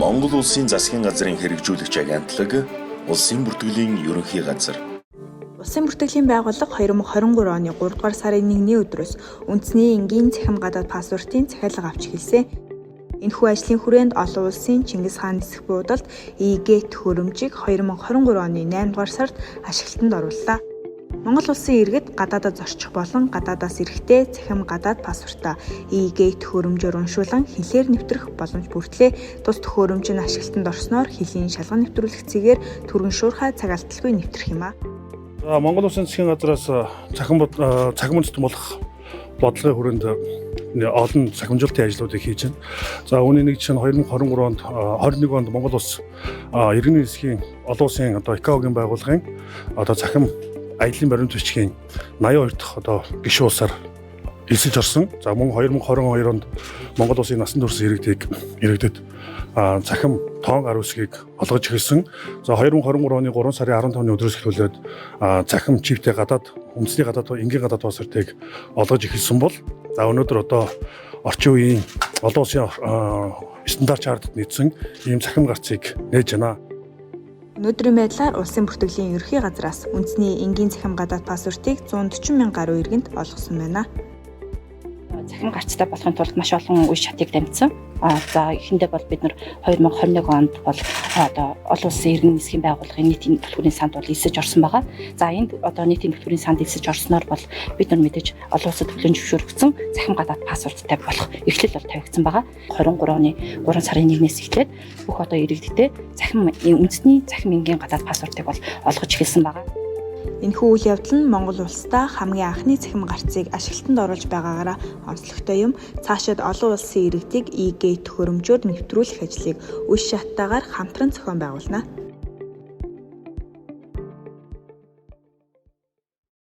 Монгол улсын засгийн газрын хэрэгжүүлэгч агентлаг, улсын бүртгэлийн ерөнхий газар. Улсын бүртгэлийн байгууллага 2023 оны 3 дугаар сарын 1-ний өдрөөс үндэсний энгийн цахим гадаад паспортын захиалга авч эхэлсэн. Энэхүү ажлын хүрээнд олон улсын Чингис хаан нисэх буудалд ИГ төхөөрөмжийг 2023 оны 8 дугаар сард ашиглалтанд орууллаа. Монгол улсын иргэд гадаадад зорчих болон гадаадаас ирэхдээ цахим гадаад паспортаа ИГ төхөөрөмжөөр уншуулан хэлээр нэвтрэх боломж бүртлээ. Тус төхөөрөмж нь ашиглалтанд орсноор хэлийн шалган нэвтрүүлэх цэгээр түргэн шуурхай цаг алдалгүй нэвтрэх юм а. Монгол улсын засгийн газраас цахим үндэстэн болох бодлогын хүрээнд олон цахимжуулалтын ажлуудыг хийж байна. За үүний нэг чинь 2023 онд 21 онд Монгол улс иргэний засгийн олон улсын ИКАО-гийн байгууллагын цахим аяллаа баримт бичгийн 82 дахь гишүүн улсаар элсэж орсон. За мөн 2022 онд Монгол улсын насан турш иргэдэд цахим тоон гар үсгийг олгож эхэлсэн. За 2023 оны 3 сарын 15-ны өдрөөс эхлүүлээд цахим чиптэй гадаад үндэсний гадаад энгийн гадаад паспортыг олгож эхэлсэн бол за өнөөдөр орчин үеийн олон улсын стандарт чартад нийцсэн ийм цахим гарцыг нээж байна. Өнөөдрийн байдлаар улсын бүртгэлийн ерөнхий газраас үндэсний энгийн цахим гадаад паспортыг 140 мянган гаруй иргэнд олгосон байна. Цахим гарцтай болохын тулд маш олон үе шатыг дамжсан. За эхэндээ бол бид нар 2021 онд бол олон улсын иргэн нисхийн байгууллагын нийтийн төлбөрийн санд бол элсэж орсон байгаа. За энд нийтийн төлбөрийн санд элсэж орсноор бол бид нар мэдээж олон улсад төлөөлж зөвшөөрөгдсөн цахим гадаад паспорттай болох эхлэл бол тавигдсан байгаа. 23 оны 3 сарын 1-ээс эхлээд бүх иргэдтэй үндэсний цахим энгийн гадаад паспортыг бол олгож эхэлсэн байгаа. Энэхүү үйл явдал нь Монгол улсдаа хамгийн анхны цахим гарцыг ашиглалтанд оруулж байгаагаараа онцлогтой юм. Цаашид олон улсын иргэдийг ИГ төхөөрөмжөөр нэвтрүүлэх ажлыг үе шаттайгаар хамтран зохион байгуулна.